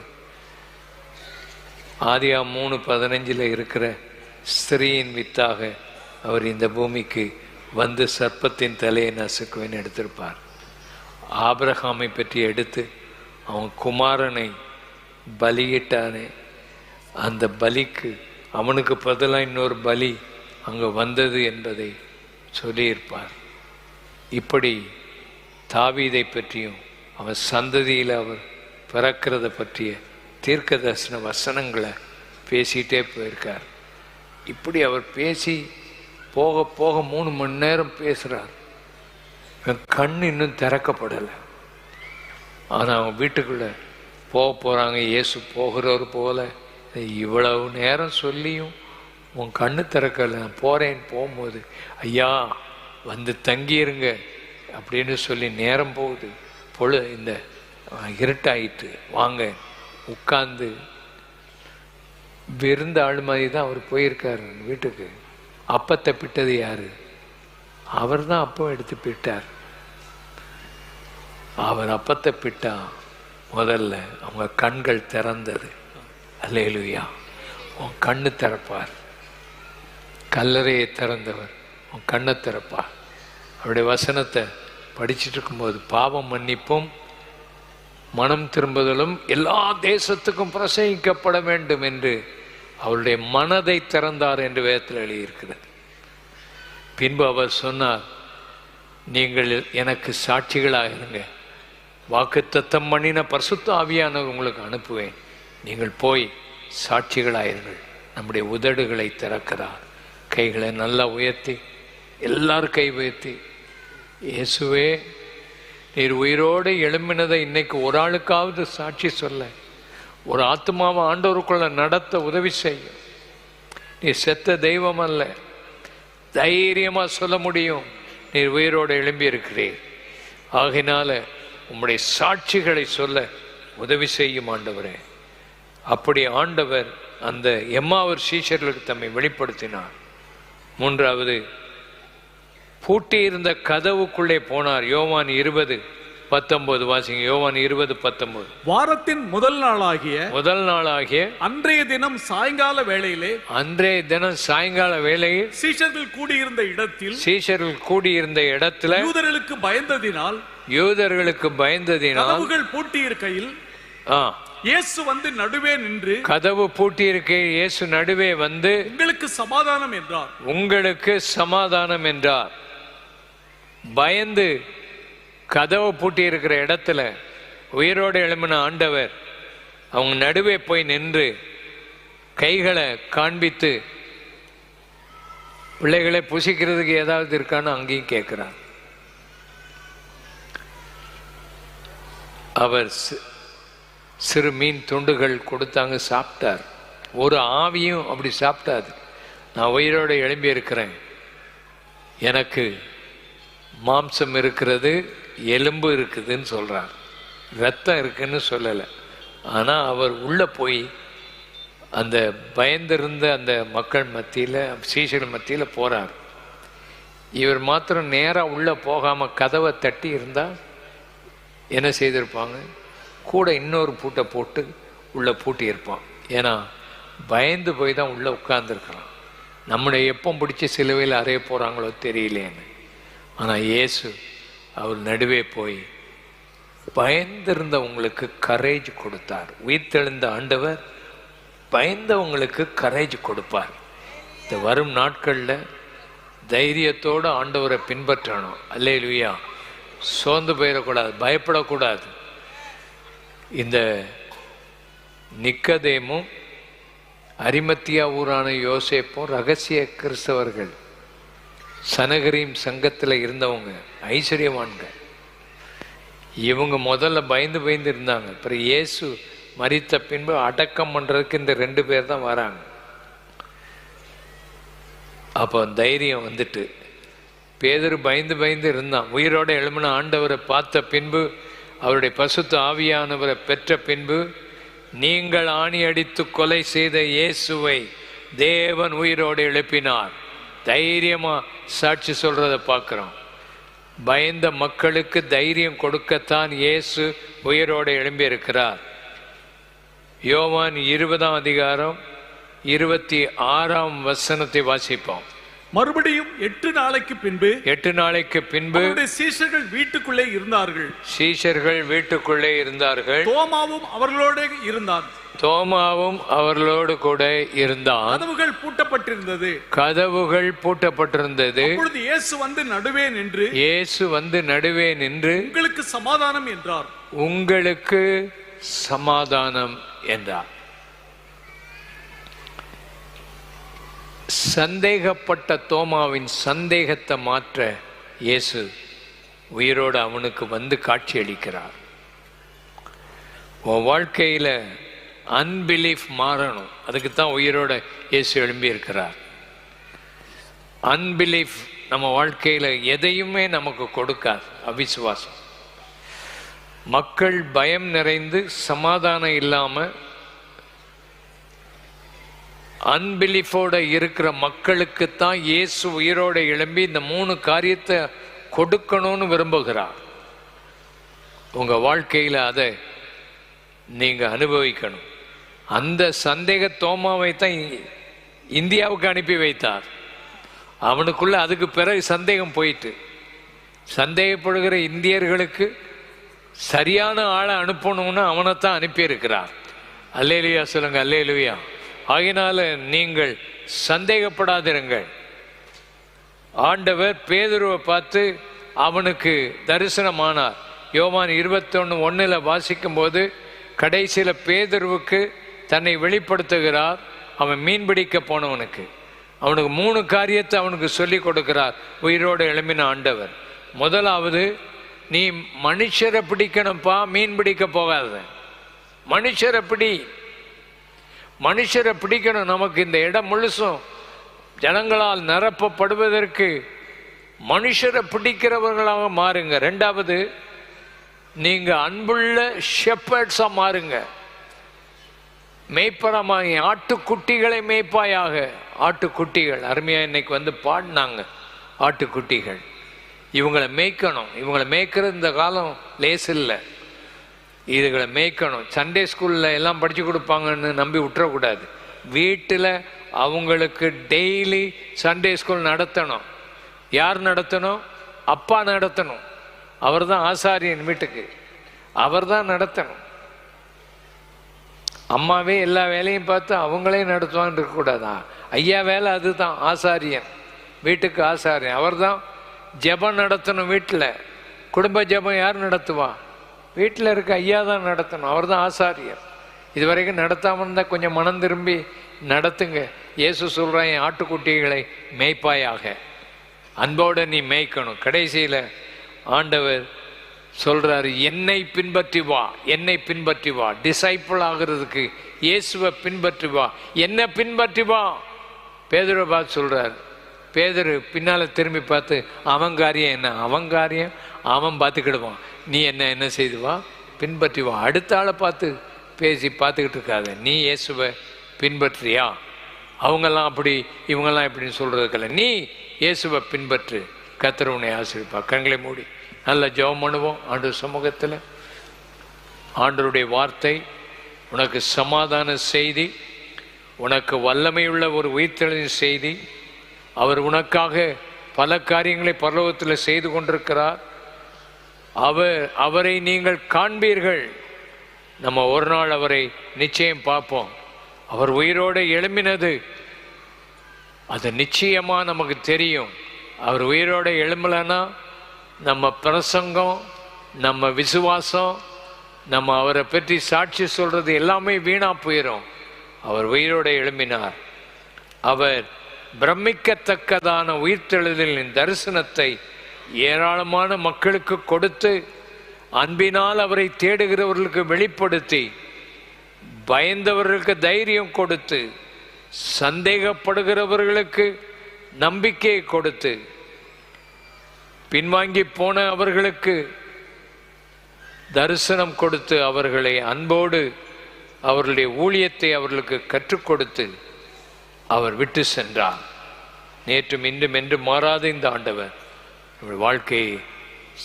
ஆதியாகமம் 3:15 இருக்கிற ஸ்திரீயின் வித்தாக அவர் இந்த பூமிக்கு வந்து சர்ப்பத்தின் தலையை நசுக்குவேன்னு எடுத்திருப்பார். ஆபிரகாமை பற்றி எடுத்து அவன் குமாரனை பலியிட்டானே, அந்த பலிக்கு அவனுக்கு பதிலாக இன்னொரு பலி அங்கே வந்தது என்பதை சொல்லியிருப்பார். இப்படி தாவீதை பற்றியும் அவன் சந்ததியில் அவர் பிறக்கிறத பற்றிய தீர்க்க தரிசன வசனங்களை பேசிகிட்டே போயிருக்கார். இப்படி அவர் பேசி போக போக 3 மணி நேரம் பேசுகிறார். என் கண் இன்னும் திறக்கப்படலை. ஆனால் அவன் வீட்டுக்குள்ளே போகிறாங்க. இயேசு போகிறவர் போல, இவ்வளவு நேரம் சொல்லியும் உன் கண்ணு திறக்கலை, நான் போகிறேன். போகும்போது ஐயா வந்து தங்கியிருங்க அப்படின்னு சொல்லி நேரம் போகுது. இந்த இருட்டாயிட்டு வாங்க உட்கார்ந்து விருந்த ஆள் மாதிரி தான் அவர் போயிருக்காரு வீட்டுக்கு. அப்பத்தை பிட்டது யாரு? அவர் தான் அப்பம் எடுத்து பிட்டார். அவர் அப்பத்தை பிட்டா முதல்ல அவங்க கண்கள் திறந்தது. அல்லேலூயா. உன் கண்ணு திறப்பார். கல்லறையை திறந்தவர் உன் கண்ணை திறப்பார். அவருடைய வசனத்தை படிச்சுட்டு இருக்கும்போது பாவம் மன்னிப்பும் மனம் திரும்புதலும் எல்லா தேசத்துக்கும் பிரசங்கிக்கப்பட வேண்டும் என்று அவருடைய மனதை திறந்தார் என்று வேதத்தில் எழுதியிருக்கிறது. பின்பு அவர் சொன்னார், நீங்கள் எனக்கு சாட்சிகளாக இருங்க, வாக்குத்தத்தம் பண்ணின பரிசுத்த ஆவியானவர் உங்களுக்கு அனுப்புவேன், நீங்கள் போய் சாட்சிகளாயிருங்கள். நம்முடைய உதடுகளை திறக்கிறார். கைகளை நல்லா உயர்த்தி, எல்லாரும் கை உயர்த்தி, இயேசுவே நீர் உயிரோடு எழும்பினதை இன்னைக்கு ஒரு ஆளுக்காவது சாட்சி சொல்ல, ஒரு ஆத்மாவை ஆண்டவருக்குள்ள நடத்த உதவி செய்யும். நீ செத்த தெய்வம் அல்ல, தைரியமா சொல்ல முடியும், நீர் உயிரோடு எழும்பி இருக்கிறீர். ஆகினால உம்முடைய சாட்சிகளை சொல்ல உதவி செய்யும் ஆண்டவரே. அப்படி ஆண்டவர் அந்த எம்மாவூர் சீஷர்களுக்கு தம்மை வெளிப்படுத்தினார். மூன்றாவது, பூட்டியிருந்த கதவுக்குள்ளே போனார். யோவான் 20:19 வாசிங்க. யோவான் 20:19. வாரத்தின் முதல் நாளாகிய அன்றைய தினம் சாயங்கால வேளையில் சீஷர்கள் கூடியிருந்த இடத்தில் யூதர்களுக்கு பயந்ததினால் கதவுகள் பூட்டியிருக்கையில் இயேசு வந்து நடுவே நின்று, கதவு பூட்டியிருக்கையில் இயேசு நடுவே வந்து உங்களுக்கு சமாதானம் என்றார். பயந்து கதவை பூட்டி இருக்கிற இடத்துல உயிரோடு எழும்பின ஆண்டவர் அவங்க நடுவே போய் நின்று கைகளை காண்பித்து, பிள்ளைகளை புசிக்கிறதுக்கு ஏதாவது இருக்கான்னு அங்கேயும் கேட்கிறார். அவர் சிறு மீன் துண்டுகள் கொடுத்தாங்க, சாப்பிட்டார். ஒரு ஆவியும் அப்படி சாப்பிட்டாது. நான் உயிரோடு எழும்பி இருக்கிறேன், எனக்கு மாம்சம் இருக்கிறது, எலும்பு இருக்குதுன்னு சொல்றார், ரத்தம் இருக்குன்னு சொல்லலை. ஆனால் அவர் உள்ள போய் அந்த பயந்திருந்த அந்த மக்கள் மத்தியில், சீஷர்கள் மத்தியில் போறார். இவர் மாத்திரம் நேராக உள்ள போகாமல் கதவை தட்டி இருந்தால் என்ன செய்திருப்பாங்க? கூட இன்னொரு பூட்டை போட்டு உள்ளே பூட்டி இருப்பான். ஏன்னா பயந்து போய் தான் உள்ளே உட்கார்ந்துருக்கிறான். நம்மளை எப்போ பிடிச்சி சிலுவையில் அறைய போகிறாங்களோ தெரியலேன்னு. ஆனால் இயேசு அவர் நடுவே போய் பயந்திருந்தவங்களுக்கு கரேஜ் கொடுத்தார். உயிர்த்தெழுந்த ஆண்டவர் பயந்தவங்களுக்கு கரேஜ் கொடுப்பார். இந்த வரும் நாட்களில் தைரியத்தோடு ஆண்டவரை பின்பற்றணும். அல்லேலூயா. சோர்ந்து போயிடக்கூடாது, பயப்படக்கூடாது. இந்த நிக்கதேமும் அரிமத்தியா ஊரான யோசேப்பும் ரகசிய கிறிஸ்தவர்கள், சனகரீம் சங்கத்தில் இருந்தவங்க, ஐஸ்வர்யவான்கள். இவங்க முதல்ல பயந்து இருந்தாங்க. அப்புறம் இயேசு மரித்த பின்பு அடக்கம் பண்ணுறதுக்கு இந்த 2 பேர் தான் வராங்க. அப்போ தைரியம் வந்துட்டு பேதுரு பயந்து இருந்தான். உயிரோடு எழும்பின ஆண்டவரை பார்த்த பின்பு, அவருடைய பசுத்த ஆவியானவரை பெற்ற பின்பு, நீங்கள் ஆணி அடித்து கொலை செய்த இயேசுவை தேவன் உயிரோடு எழுப்பினார். தைரியமா சாட்சி சொல்றதை பார்க்கிறோம். பயந்த மக்களுக்கு தைரியம் கொடுக்கத்தான் இயேசு உயிரோடு எழும்பி இருக்கிறார். யோவான் 20:26 வாசிப்போம். மறுபடியும் 8 நாளைக்கு பின்பு சீஷர்கள் வீட்டுக்குள்ளே இருந்தார்கள். தோமாவும் அவர்களோடு கூட இருந்தான். கதவுகள் பூட்டப்பட்டிருந்தது. இயேசு வந்து நடுவே நின்று உங்களுக்கு சமாதானம் என்றார். சந்தேகப்பட்ட தோமாவின் சந்தேகத்தை மாற்ற இயேசு உயிரோடு அவனுக்கு வந்து காட்சி அளிக்கிறார். உன் வாழ்க்கையில் அன்பிலீஃப் மாறணும். அதுக்கு தான் உயிரோட இயேசு எழும்பி இருக்கிறார். அன்பிலீஃப் நம்ம வாழ்க்கையில் எதையுமே நமக்கு கொடுக்காது. அவிசுவாசம். மக்கள் பயம் நிறைந்து சமாதானம் இல்லாமல் அன்பிலீஃபோட இருக்கிற மக்களுக்குத்தான் இயேசு உயிரோட எழும்பி இந்த 3 காரியத்தை கொடுக்கணும்னு விரும்புகிறார். உங்க வாழ்க்கையில் அதை நீங்க அனுபவிக்கணும். அந்த சந்தேக தோமாவை தான் இந்தியாவுக்கு அனுப்பி வைத்தார். அவனுக்குள்ள அதுக்கு பிறகு சந்தேகம் போயிட்டு, சந்தேகப்படுகிற இந்தியர்களுக்கு சரியான ஆளை அனுப்பணும்னு அவனைத்தான் அனுப்பியிருக்கிறார். அல்லேலுயா சொல்லுங்க, அல்லேலுயா. ஆகினால நீங்கள் சந்தேகப்படாதிருங்கள். ஆண்டவர் பேதுருவை பார்த்து அவனுக்கு தரிசனமானார். யோவான் 21:1 வாசிக்கும் போது கடைசியில் பேதுருவுக்கு தன்னை வெளிப்படுத்துகிறார். அவன் மீன் பிடிக்க போனவனுக்கு அவனுக்கு 3 காரியத்தை அவனுக்கு சொல்லி கொடுக்கிறார் உயிரோடு எழும்பின ஆண்டவர். முதலாவது, நீ மனுஷரை பிடிக்கணும்ப்பா, மீன் பிடிக்க போகாத. மனுஷரை பிடி, மனுஷரை பிடிக்கணும். நமக்கு இந்த இடம் முழுசும் ஜனங்களால் நிரப்பப்படுவதற்கு மனுஷரை பிடிக்கிறவர்களாக மாறுங்க. ரெண்டாவது, நீங்க அன்புள்ள ஷெப்பர்ட்ஸா மாறுங்க. மேய்ப்பரமாக ஆட்டுக்குட்டிகளை மேய்ப்பாயாக. ஆட்டுக்குட்டிகள் அருமையா இன்னைக்கு வந்து பாடினாங்க. ஆட்டுக்குட்டிகள் இவங்களை மேய்க்கணும். இவங்களை மேய்க்கிறது இந்த காலம் லேஸ் இல்லை. இதுகளை மேய்க்கணும். சண்டே ஸ்கூலில் எல்லாம் படித்து கொடுப்பாங்கன்னு நம்பி விட்டுறக்கூடாது. வீட்டில் அவங்களுக்கு டெய்லி சண்டே ஸ்கூல் நடத்தணும். யார் நடத்தணும்? அப்பா நடத்தணும். அவர் தான் ஆசாரியன். வீட்டுக்கு அவர் தான் நடத்தணும். அம்மாவே எல்லா வேலையும் பார்த்து அவங்களே நடத்துவான்னு இருக்கக்கூடாதா? ஐயா வேலை அதுதான், ஆசாரியன். வீட்டுக்கு ஆசாரியன் அவர் தான். ஜெபம் நடத்தணும். வீட்டில் குடும்ப ஜெபம் யார் நடத்துவா? வீட்டில் இருக்க ஐயா தான் நடத்தணும். அவர் தான் ஆசாரியர். இது வரைக்கும் நடத்தாமல் இருந்தால் கொஞ்சம் மனம் திரும்பி நடத்துங்க. இயேசு சொல்கிறான், என் ஆட்டுக்குட்டிகளை மேய்ப்பாயாக. அன்போடு நீ மேய்க்கணும். கடைசியில் ஆண்டவர் சொல்றாரு, என்னை பின்பற்றி வா, என்னை பின்பற்றி வா. டிசைப்பிள் ஆகிறதுக்கு இயேசுவை பின்பற்றி வா, என்ன பின்பற்றி வா. பேதுருவை பார்த்து சொல்றாரு. பேதுரு பின்னால திரும்பி பார்த்து, அவன் காரியம் என்ன, அவன் காரியம் அவன் பார்த்துக்கிடுவான், நீ என்ன செய்து வா, பின்பற்றி வா. அடுத்த ஆளை பார்த்து பேசி பார்த்துக்கிட்டு இருக்காத, நீ இயேசுவை பின்பற்றியா. அவங்கெல்லாம் அப்படி இவங்கெல்லாம் இப்படின்னு சொல்றதுக்கல்ல, நீ இயேசுவை பின்பற்று. கர்த்தர் உன்னை ஆசீர்வதிப்பா. கண்களை மூடி நல்ல ஜெபம் பண்ணுவோம். ஆண்டவர் சமூகத்தில் ஆண்டவருடைய வார்த்தை உனக்கு சமாதான செய்தி, உனக்கு வல்லமையுள்ள ஒரு உயிர்த்தெழுதின் செய்தி. அவர் உனக்காக பல காரியங்களை பரலோகத்தில் செய்து கொண்டிருக்கிறார். அவரை நீங்கள் காண்பீர்கள். நம்ம ஒரு நாள் அவரை நிச்சயம் பார்ப்போம். அவர் உயிரோடு எழும்பினது அது நிச்சயமா நமக்கு தெரியும். அவர் உயிரோட எழும்பலன்னா நம்ம பிரசங்கம், நம்ம விசுவாசம், நம்ம அவரை பற்றி சாட்சி சொல்றது எல்லாமே வீணா போயிடும். அவர் உயிரோட எழும்பினார். அவர் பிரமிக்கத்தக்கதான உயிர்த்தெழுதலின் தரிசனத்தை ஏராளமான மக்களுக்கு கொடுத்து, அன்பினால் அவரை தேடுகிறவர்களுக்கு வெளிப்படுத்தி, பயந்தவர்களுக்கு தைரியம் கொடுத்து, சந்தேகப்படுகிறவர்களுக்கு நம்பிக்கையை கொடுத்து, பின்வாங்கி போன அவர்களுக்கு தரிசனம் கொடுத்து, அவர்களை அன்போடு அவர்களுடைய ஊழியத்தை அவர்களுக்கு கற்றுக் கொடுத்து அவர் விட்டு சென்றார். நேற்றும் இன்றும் என்று மாறாத இந்த ஆண்டவர் வாழ்க்கையை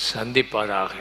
சந்திப்பாராக.